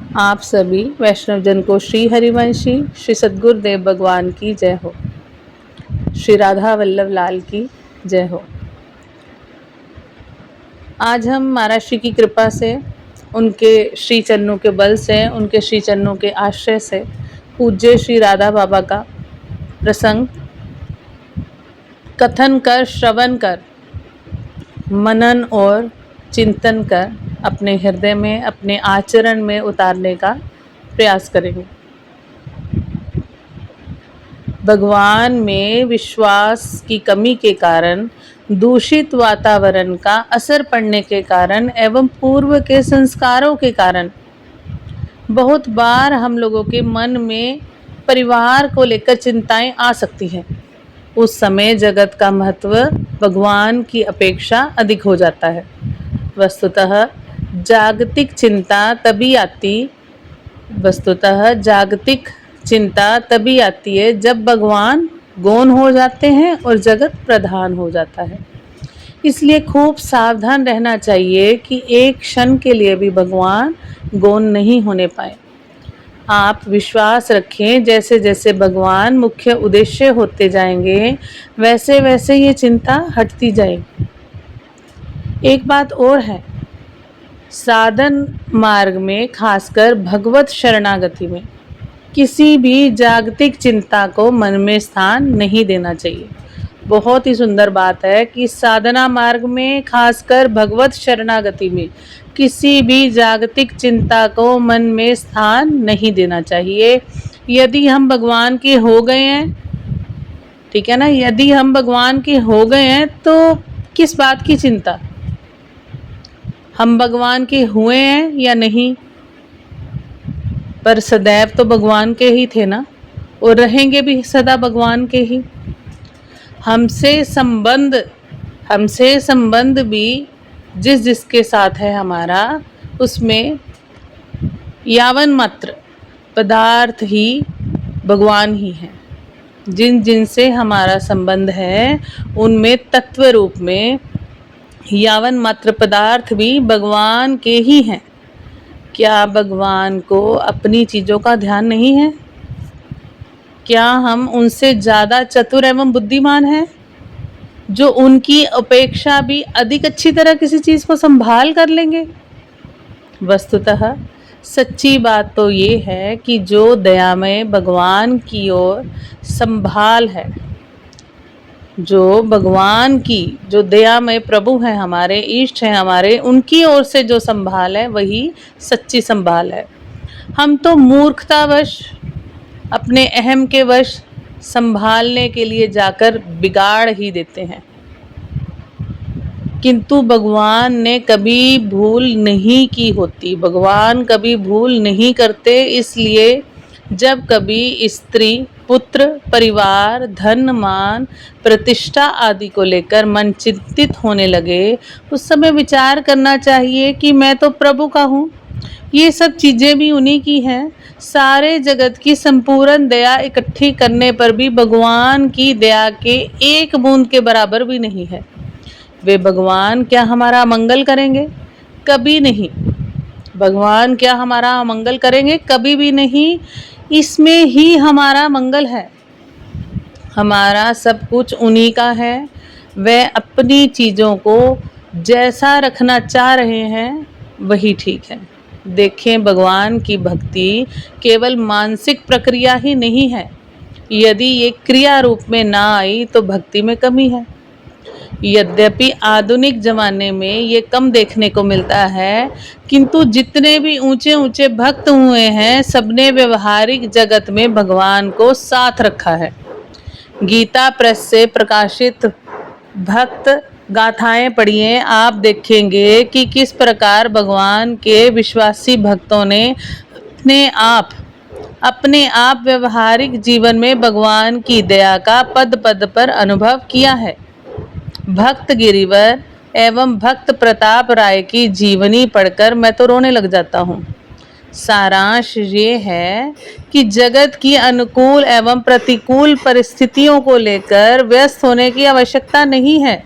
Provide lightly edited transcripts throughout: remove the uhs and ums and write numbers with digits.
आप सभी वैष्णव जन को श्री हरिवंशी श्री सद्गुरुदेव भगवान की जय हो। श्री राधा वल्लभ लाल की जय हो। आज हम महाराज श्री की कृपा से, उनके श्री चरणों के बल से, उनके श्री चरणों के आश्रय से पूज्य श्री राधा बाबा का प्रसंग कथन कर, श्रवण कर, मनन और चिंतन कर अपने हृदय में, अपने आचरण में उतारने का प्रयास करेंगे। भगवान में विश्वास की कमी के कारण, दूषित वातावरण का असर पड़ने के कारण एवं पूर्व के संस्कारों के कारण बहुत बार हम लोगों के मन में परिवार को लेकर चिंताएं आ सकती हैं। उस समय जगत का महत्व भगवान की अपेक्षा अधिक हो जाता है। वस्तुतः जागतिक चिंता तभी आती है जब भगवान गौण हो जाते हैं और जगत प्रधान हो जाता है। इसलिए खूब सावधान रहना चाहिए कि एक क्षण के लिए भी भगवान गौण नहीं होने पाए। आप विश्वास रखें, जैसे जैसे भगवान मुख्य उद्देश्य होते जाएंगे वैसे वैसे ये चिंता हटती जाएगी। एक बात और है, साधन मार्ग में, खासकर भगवत शरणागति में, किसी भी जागतिक चिंता को मन में स्थान नहीं देना चाहिए। बहुत ही सुंदर बात है कि साधना मार्ग में, खासकर भगवत शरणागति में, किसी भी जागतिक चिंता को मन में स्थान नहीं देना चाहिए। यदि हम भगवान के हो गए हैं, ठीक है ना, यदि हम भगवान के हो गए हैं तो किस बात की चिंता? हम भगवान के हुए हैं या नहीं, पर सदैव तो भगवान के ही थे ना, और रहेंगे भी सदा भगवान के ही। हमसे संबंध भी जिसके साथ है हमारा, उसमें यावन मात्र पदार्थ ही भगवान ही हैं। जिनसे हमारा संबंध है उनमें तत्व रूप में यावन मात्र पदार्थ भी भगवान के ही हैं। क्या भगवान को अपनी चीज़ों का ध्यान नहीं है? क्या हम उनसे ज़्यादा चतुर एवं बुद्धिमान हैं, जो उनकी अपेक्षा भी अधिक अच्छी तरह किसी चीज़ को संभाल कर लेंगे? वस्तुतः सच्ची बात तो ये है कि जो दयामय भगवान की ओर संभाल है, जो भगवान की, जो दयामय प्रभु हैं, हमारे इष्ट हैं, हमारे, उनकी ओर से जो संभाल है वही सच्ची संभाल है। हम तो मूर्खतावश, अपने अहम के वश संभालने के लिए जाकर बिगाड़ ही देते हैं। किंतु भगवान ने कभी भूल नहीं की होती, भगवान कभी भूल नहीं करते। इसलिए जब कभी स्त्री, पुत्र, परिवार, धन, मान, प्रतिष्ठा आदि को लेकर मन चिंतित होने लगे, उस समय विचार करना चाहिए कि मैं तो प्रभु का हूँ, ये सब चीज़ें भी उन्हीं की हैं। सारे जगत की संपूर्ण दया इकट्ठी करने पर भी भगवान की दया के एक बूंद के बराबर भी नहीं है। वे भगवान क्या हमारा मंगल करेंगे? कभी नहीं। भगवान क्या हमारा मंगल करेंगे? कभी भी नहीं। इसमें ही हमारा मंगल है। हमारा सब कुछ उन्हीं का है। वह अपनी चीज़ों को जैसा रखना चाह रहे हैं वही ठीक है। देखें, भगवान की भक्ति केवल मानसिक प्रक्रिया ही नहीं है। यदि ये क्रिया रूप में ना आई तो भक्ति में कमी है। यद्यपि आधुनिक ज़माने में ये कम देखने को मिलता है, किंतु जितने भी ऊंचे ऊंचे भक्त हुए हैं, सबने व्यवहारिक जगत में भगवान को साथ रखा है। गीता प्रेस से प्रकाशित भक्त गाथाएं पढ़िए, आप देखेंगे कि किस प्रकार भगवान के विश्वासी भक्तों ने अपने आप व्यवहारिक जीवन में भगवान की दया का पद पद पर अनुभव किया है। भक्त गिरिवर एवं भक्त प्रताप राय की जीवनी पढ़कर मैं तो रोने लग जाता हूँ। सारांश ये है कि जगत की अनुकूल एवं प्रतिकूल परिस्थितियों को लेकर व्यस्त होने की आवश्यकता नहीं है।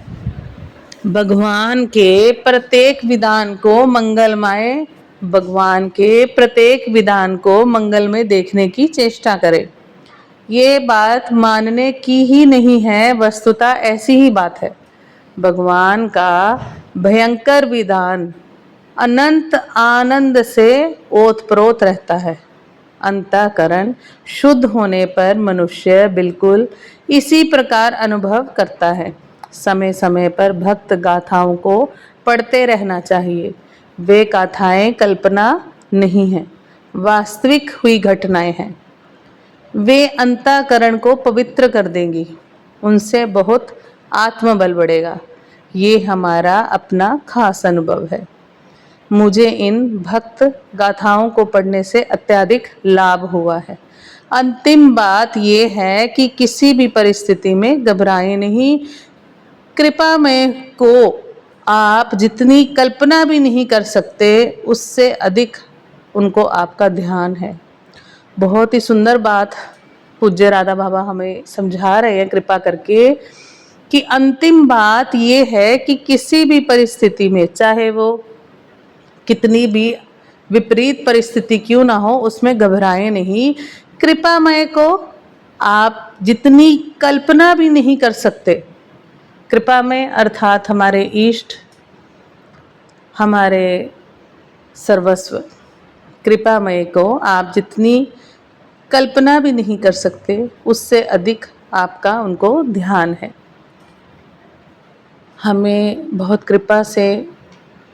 भगवान के प्रत्येक विधान को मंगलमय भगवान के प्रत्येक विधान को मंगल में देखने की चेष्टा करें। ये बात मानने की ही नहीं है, वस्तुतः ऐसी ही बात है। भगवान का भयंकर विधान अनंत आनंद से ओतप्रोत रहता है। अंतःकरण शुद्ध होने पर मनुष्य बिल्कुल इसी प्रकार अनुभव करता है। समय समय पर भक्त गाथाओं को पढ़ते रहना चाहिए। वे गाथाएं कल्पना नहीं हैं, वास्तविक हुई घटनाएं हैं। वे अंतःकरण को पवित्र कर देंगी, उनसे बहुत आत्मबल बढ़ेगा। ये हमारा अपना खास अनुभव है। मुझे इन भक्त गाथाओं को पढ़ने से अत्यधिक लाभ हुआ है। अंतिम बात ये है कि किसी भी परिस्थिति में घबराएं नहीं। कृपामय को आप जितनी कल्पना भी नहीं कर सकते, उससे अधिक उनको आपका ध्यान है। बहुत ही सुंदर बात पूज्य राधा बाबा हमें समझा रहे हैं कृपा करके, कि अंतिम बात ये है कि किसी भी परिस्थिति में, चाहे वो कितनी भी विपरीत परिस्थिति क्यों ना हो, उसमें घबराएं नहीं। कृपामय को आप जितनी कल्पना भी नहीं कर सकते। कृपामय अर्थात हमारे इष्ट, हमारे सर्वस्व। कृपामय को आप जितनी कल्पना भी नहीं कर सकते, उससे अधिक आपका उनको ध्यान है। हमें बहुत कृपा से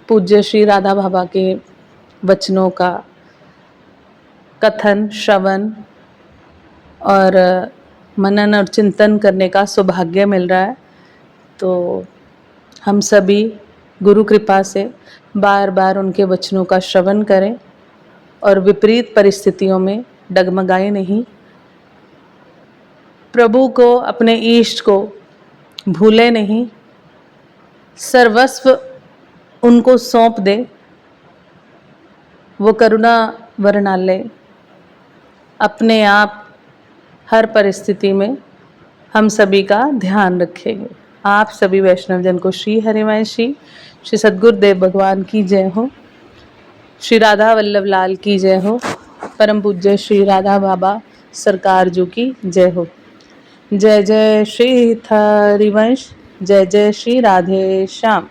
पूज्य श्री राधा बाबा के वचनों का कथन, श्रवण और मनन और चिंतन करने का सौभाग्य मिल रहा है। तो हम सभी गुरु कृपा से बार बार उनके वचनों का श्रवण करें और विपरीत परिस्थितियों में डगमगाए नहीं। प्रभु को, अपने इष्ट को भूले नहीं। सर्वस्व उनको सौंप दे। वो करुणा वर्णालय अपने आप हर परिस्थिति में हम सभी का ध्यान रखेंगे। आप सभी वैष्णव जन को श्री हरिवंशी श्री सद्गुरुदेव भगवान की जय हो। श्री राधा वल्लभ लाल की जय हो। परम पूज्य श्री राधा बाबा सरकार जी की जय हो। जय जय श्री हरिवंश, जय जय श्री राधे श्याम।